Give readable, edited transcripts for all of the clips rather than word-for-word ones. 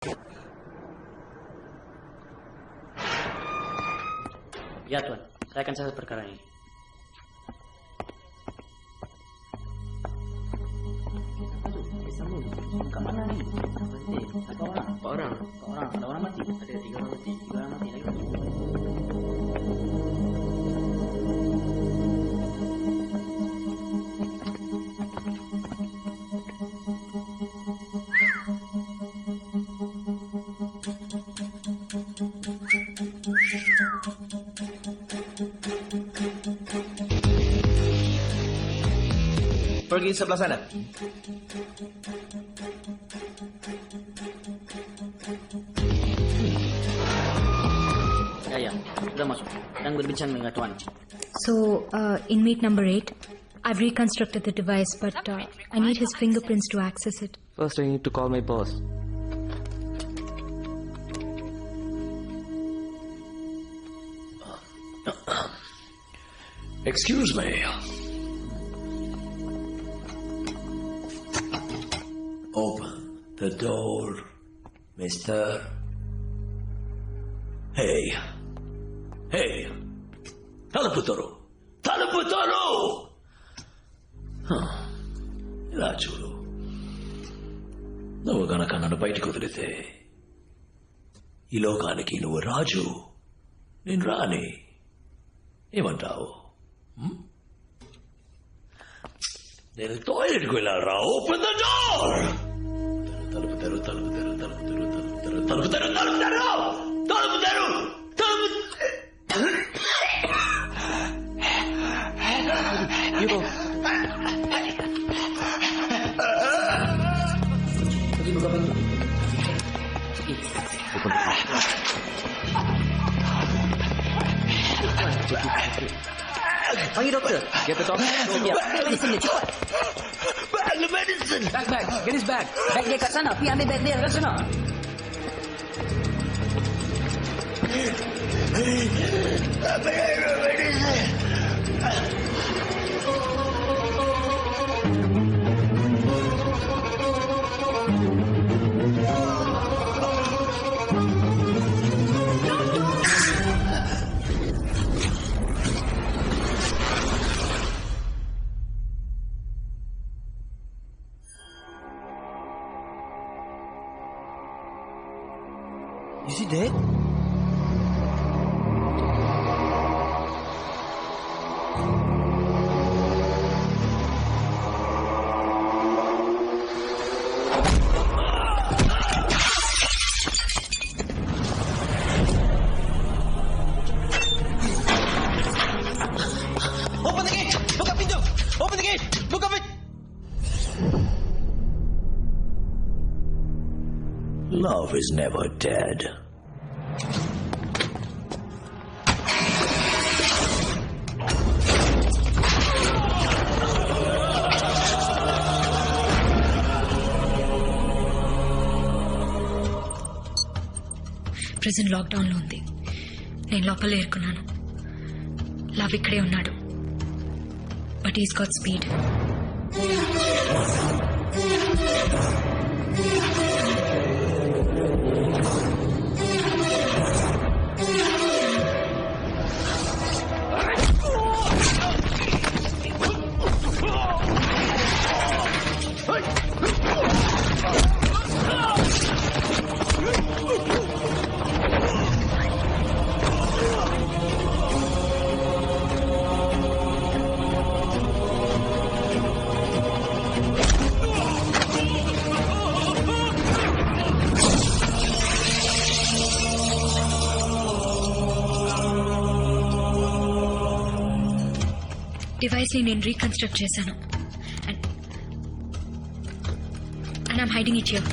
Ya Tuan, saya akan catat perkara ini. Kemana nih? Berapa orang? Orang. Ada orang mati. Ada 3 orang mati. 3 orang mati lagi. Pergi sebelah sana. Ya, sudah masuk. Sedang berbincang dengan Tuan. So, inmate number 8, I've reconstructed the device, but I need his fingerprints to access it. First, I need to call my boss. Excuse me. Open the door, mister. Hey. Hey. తలుపు తోరు. ఇలా చూడు, నువ్వు గనక నన్ను బయటికి వదిలితే ఈ లోకానికి నువ్వు రాజు, నేను రాని. ఏమంటావు? నేను టాయిలెట్కి వెళ్ళాలరా. Open the door. తలుపు తెరు. Pergi buka pintu. Panggil dokter. Get the doctor. Medicine dia cepat. Bag medicine. Bag. Get his bag. Bag dia kat sana. Pergi ambil bag dia kat sana. Is he dead? Open the gate! Buka pintu! Open the gate! Buka pintu! Love is never dead. Prison లాక్డౌన్లో ఉంది. నేను లోపల ఏరుకున్నాను. లవ్ ఇక్కడే ఉన్నాడు, but is got speed. Device ని నేను reconstruct చేశాను. And I'm hiding it here.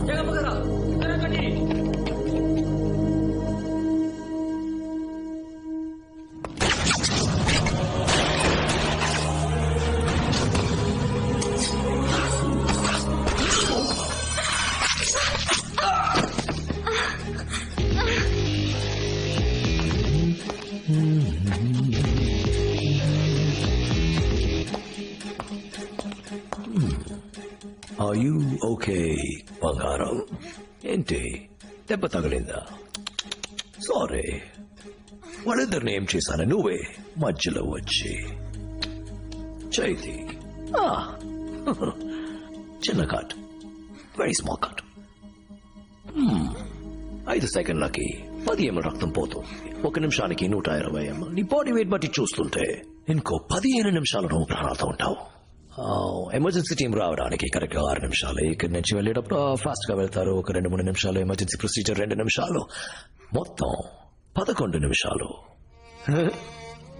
Jangan bergerak. Serahkan diri. Are you okay బంగారం? ఏంటి దెబ్బ తగిలిందా? సారీ, వాళ్ళిద్దరిని ఏం చేశాను? నువ్వే మధ్యలో వచ్చి చైతి చిన్న cut, very small cut. 5 సెకండ్లకి 10 ml రక్తం పోతుంది. 1 నిమిషానికి 120 ml. నీ బాడీ వెయిట్ బట్టి చూస్తుంటే ఇంకో 15 నిమిషాలు నువ్వు ప్రాణాలతో ఉంటావు. ఎమర్జెన్సీ టీం రావడానికి కరెక్ట్ గా 6 నిమిషాలు. ఇక్కడి నుంచి వెళ్ళేటప్పుడు ఫాస్ట్ గా వెళ్తారు. ఒక 2-3 నిమిషాలు. ఎమర్జెన్సీ ప్రొసీజర్ 2 నిమిషాలు. మొత్తం 11 నిమిషాలు.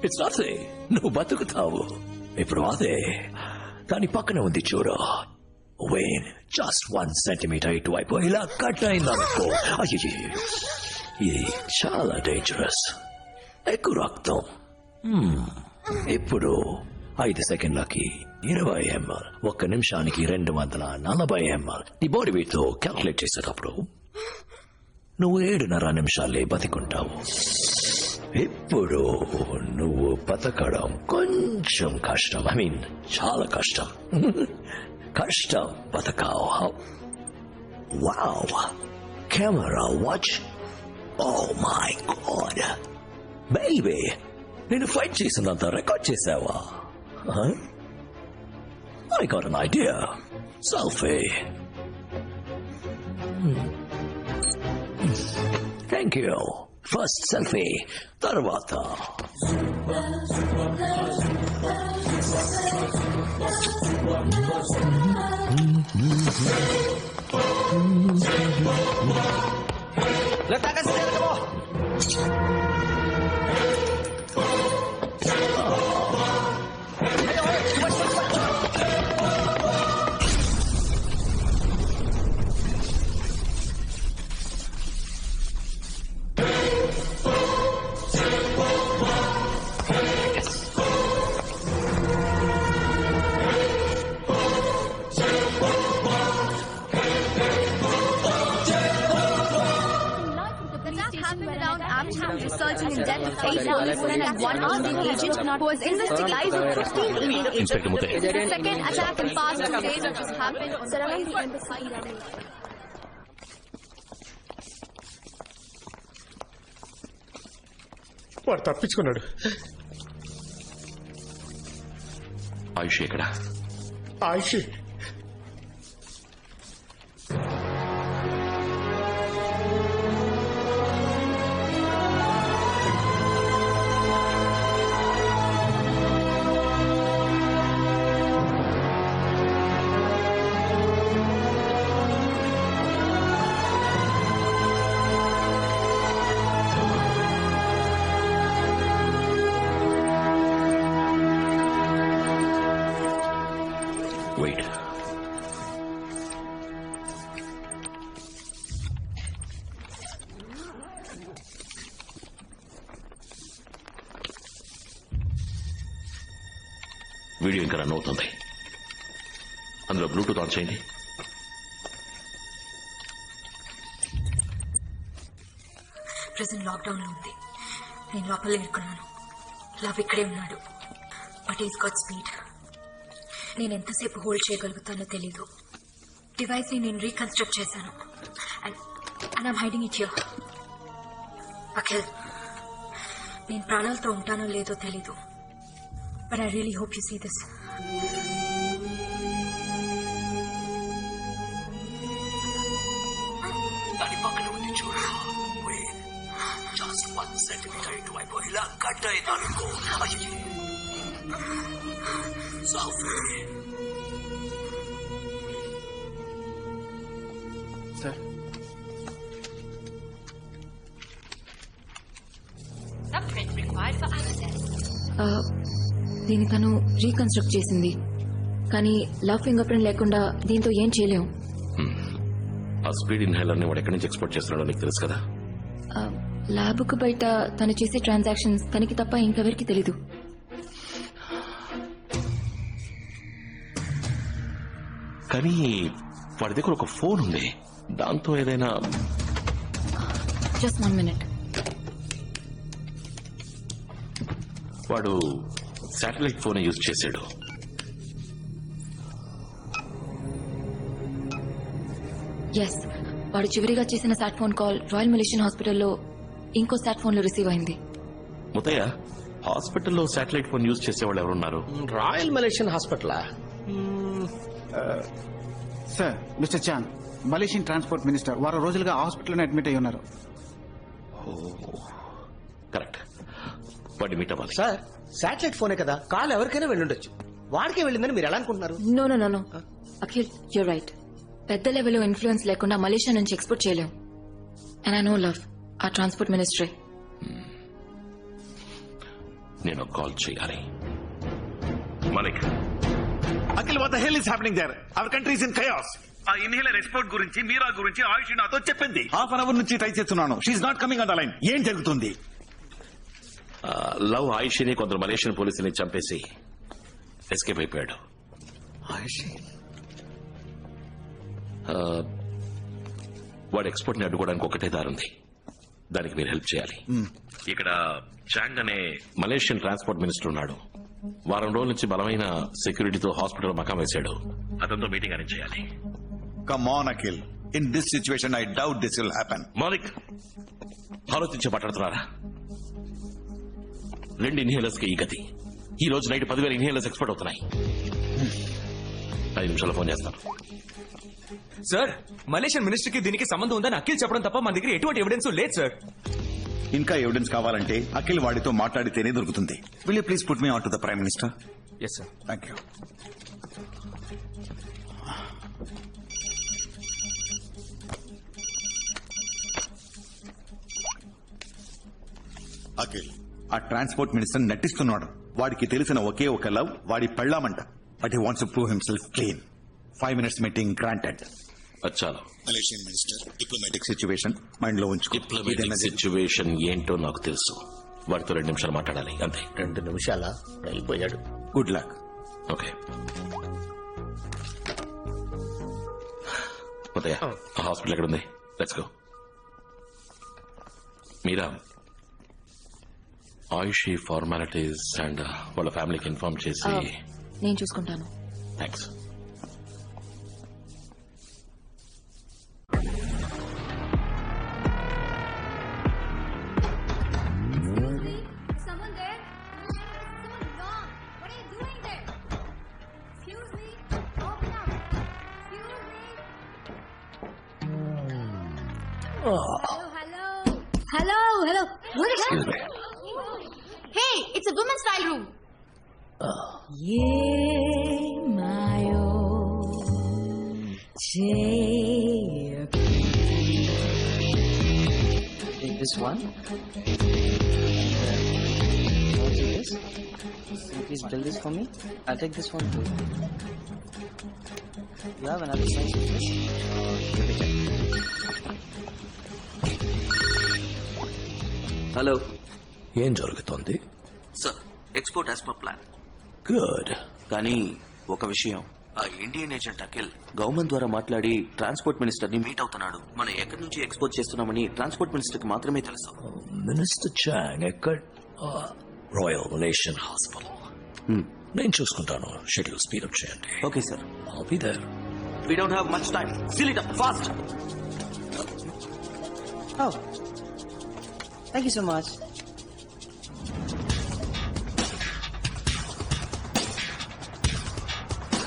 It's nothing. నువ్వు బతుకుతావు. ఇప్పుడు అదే దాని పక్కన ఉంది చూడు. వెయిన్ జస్ట్ 1 సెంటీమీటర్ ఇటువైపు ఇలా కట్ అయిందనుకో, అయ్యో ఇది చాలా డేంజరస్. ఎక్కువ రక్తం. ఇప్పుడు 5 సెకండ్లకి 20 ml. 1 నిమిషానికి 240 ml. నీ బాడీ వెయిట్ తో క్యాల్కులేట్ చేసేటప్పుడు నువ్వు 7.5 నిమిషాలే బతికుంటావు. ఇప్పుడు నువ్వు బతకడం కొంచెం కష్టం. ఐ మీన్ చాలా కష్టం. కష్టం బతకావు. Wow, camera watch. Oh my god baby, నేను ఫైట్ చేసినంత రికార్డ్ చేసావా? I got an idea. Selfie. Thank you. First selfie, tarvata. Letakkan senjata kamu. Resulting in death of 8 policemen and 1 army agent who was investigating over 15 Indian agents. Inspector Muthe. The second attack in past 2 days which has happened surrounding the embassy. వాడు తప్పించుకున్నాడు. ఆయుష్ ఎక్కడ? ఆయుష్ Wait. Video ఇంకా run అవుతుంది. అందులో Bluetooth on చేయండి. Present lockdown లో ఉంది. నేను లోపల ఇరుక్కున్నాను. లవ్ ఇక్కడే ఉన్నాడు. But is got speed. నేను ఎంతసేపు హోల్డ్ చేయగలుగుతానో తెలీదు. డివైస్ ని నేను రీకన్స్ట్రక్ట్ చేశాను. And I'm hiding it here. Akhil, నేను ప్రాణాలతో ఉంటానో లేదో తెలీదు. But I really hope you see this. దాని పక్కన ఉంది చూడు. జస్ట్ 1 సెంటీమీటర్ ఇటువైపు ఇలా కట్ అయిందనుకో, అయ్యో సార్, దీన్ని తను రీకన్స్ట్రక్ట్ చేసింది. కానీ లవ్ ఫింగర్ ప్రింట్ లేకుండా దీంతో ఏం చేయలేం. ఆ స్పీడ్ ఇన్హేలర్ ని వాడు ఎక్కడి నుంచి ఎక్స్పోర్ట్ చేస్తున్నాడో నీకు తెలుసు కదా. ల్యాబ్ కు బయట తను చేసే ట్రాన్సాక్షన్స్ తనకి తప్ప ఇంకెవరికి తెలీదు. కానీ వాడి దగ్గర ఒక ఫోన్ ఉంది. దాంతో ఏదైనా జస్ట్ 1 minute. వాడు శాటిలైట్ ఫోన్ యూజ్ చేశాడు. ఎస్, వాడు చివరిగా చేసిన సాట్ ఫోన్ కాల్ రాయల్ మలేషియన్ హాస్పిటల్లో ఇంకో సాట్ ఫోన్ లో రిసీవ్ అయింది. ముత్తయ్య, హాస్పిటల్లో శాటిలైట్ ఫోన్ యూజ్ చేసేవాళ్ళు ఎవరున్నారు? రాయల్ మలేషియన్ హాస్పిటలా? Sir, mister Chan, Malaysian transport minister వారం రోజులుగా హాస్పిటల్లోనే అడ్మిట్ అయి ఉన్నారు. కరెక్ట్. వాడిని మీట్ అవ్వాలి. సార్, శాటిలైట్ ఫోనే కదా, కాల్ ఎవరికైనా వెళ్ళుండొచ్చు. వాడికే వెళ్ళిందని మీరు ఎలా అనుకుంటున్నారు? No no no no Akhil, you're right. పెద్ద లెవెల్లో ఇన్ఫ్లుయెన్స్ లేకుండా మలేషియా నుంచి ఎక్స్పోర్ట్ చేయలేం. అండ్ ఐ నో లవ్ ఆ ట్రాన్స్పోర్ట్ మినిస్ట్రీ. నేను కాల్ చేయాలి. Malik, Akhil, what the hell is happening there? Our country is in chaos. ఆ ఇన్హేలర్ ఎక్స్పోర్ట్ గురించి, మీరా గురించి ఆయుష్ నాతో చెప్పింది. హాఫ్ అన్ అవర్ నుంచి ట్రై చేస్తున్నాను. She's not coming on the line. ఏం జరుగుతుంది? లవ్ ఆయుష్ని కొందరు మలేషియన్ పోలీసుని చంపేసి ఎస్కేప్ అయిపోయాడు. వాడు ఎక్స్పోర్ట్ ని అడ్డుకోవడానికి ఒకటే దారుంది. దానికి మీరు హెల్ప్ చేయాలి. ఇక్కడ చాంగ్ అనే మలేషియన్ ట్రాన్స్పోర్ట్ మినిస్టర్ ఉన్నాడు. వారం రోజుల నుంచి బలమైన సెక్యూరిటీతో హాస్పిటల్ మకాం వేశాడు. అతనితో మీటింగ్ అరేంజ్ చేయాలి. Come on Akhil, in this situation I doubt this will happen. Malik, ఆలోచించి మాట్లాడుతున్నారా? 2 ఇన్హేలర్స్ కి ఈ గతి. ఈ రోజు నైట్ 10,000 ఇన్హేలర్స్ ఎక్స్పోర్ట్ అవుతున్నాయి. 5 నిమిషాల్లో ఫోన్ చేస్తాను. సార్, మలేషియన్ మినిస్టర్ కి దీనికి సంబంధం ఉందని అఖిల్ చెప్పడం తప్ప మన దగ్గర ఎటువంటి ఎవిడెన్స్ లేదు సార్. ఇంకా ఎవిడెన్స్ కావాలంటే అఖిల్ వాడితో మాట్లాడితేనే దొరుకుతుంది. Will you please put me on to the prime minister? Yes sir. Thank you. Akhil, ఆ ట్రాన్స్పోర్ట్ మినిస్టర్ నటిస్తున్నాడు. వాడికి తెలిసిన ఒకే ఒక లవ్ వాడి పెళ్ళామంట. But he wants to prove himself clean. 5 minutes meeting granted. అచ్చాలో Malaysian minister diplomatic situation mind లో ఉంచుకో. డిప్లొమాటిక్ సిచ్యువేషన్ ఏంటో నాకు తెలుసు. వాడితో 2 నిమిషాలు మాట్లాడాలి, అంతే. 2 నిమిషాలా? అయిపోయాడు. Good luck. ఓకే. ఉదయ, హాస్పిటల్ ఎక్కడ ఉంది? Let's go. Meera, Ayushi formalities and వాళ్ళ ఫ్యామిలీకి ఇన్ఫార్మ్ చేసి. నేను చూసుకుంటాను. Thanks. Someone there? Someone wrong. What are you doing there? Excuse me. Open up. Excuse me. Hello. What is Excuse me. Hey, it's a women's trial room. Take this one. This. Please build this for me. I'll take this one too. You have another size of this? Give it a hello, ఏం జరుగుతోంది? Sir, export as per plan. Good. కానీ ఒక విషయం, ఆ Indian agent Akhil government ద్వారా మాట్లాడి transport minister ని meet అవుతున్నాడు. మనం ఎక్కడి నుంచి ఎక్స్పోర్ట్ చేస్తున్నామని ట్రాన్స్పోర్ట్ మినిస్టర్ కి మాత్రమే తెలుసు. మినిస్టర్ చాంగ్ ఎక్కడ? Royal Malaysian hospital. నేను చూసుకుంటాను. షెడ్యూల్ స్పీడప్ చేయండి. Okay sir. I'll be there. We don't have much time. Seal it up fast. Oh. Thank you so much.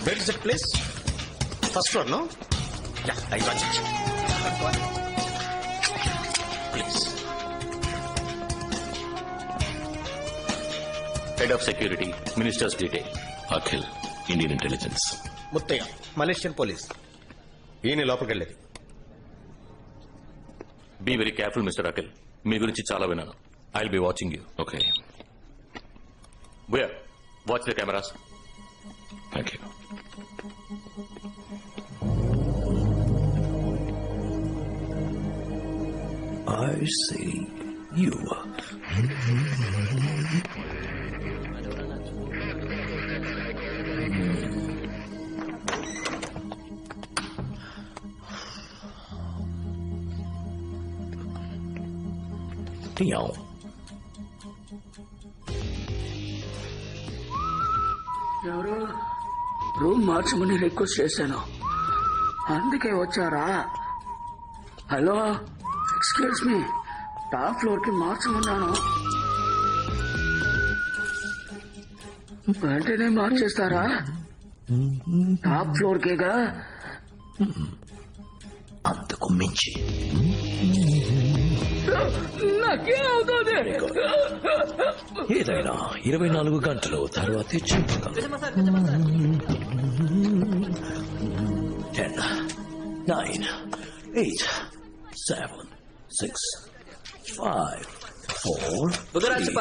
Where is that place? First floor, no? Yeah, I got it. Please. Head of security, ministers detail, Akhil, Indian intelligence. Muthaiah, Malaysian police. ఈయన లోపలికి వెళ్ళేది. Be very careful mister Akhil. మీ గురించి చాలా విన్నాను. I will be watching you. Okay. Where watch the cameras. Thank you. I see you. Dion. ఎవరు room మార్చమని request చేశాను, అందుకే వచ్చారా? Hello excuse me top floor కి మార్చమన్నాను వెంటనే మార్చేస్తారా టాప్ ఫ్లోర్ కేగా అంతకు మించి ఏదైనా 24 గంటలు తర్వాతే చెప్పగలను 10, 9, 8, 7, 6, 5, 4, 3,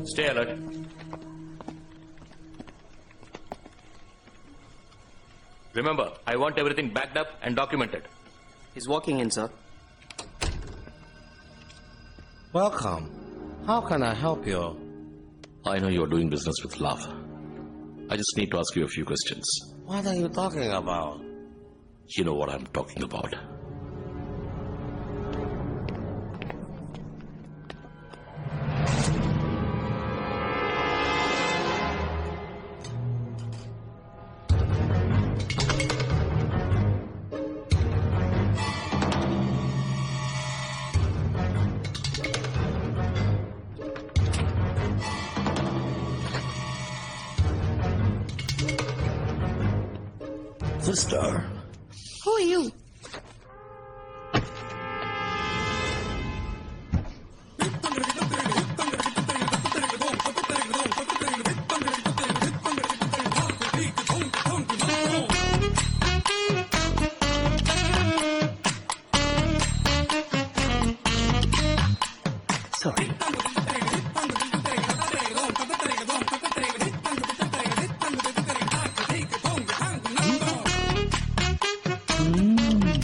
Stay alert. Remember, I want everything backed up and documented. He's walking in, sir. Welcome. How can I help you? I know you're doing business with love. I just need to ask you a few questions. What are you talking about? You know what I'm talking about. Sister, Who are you?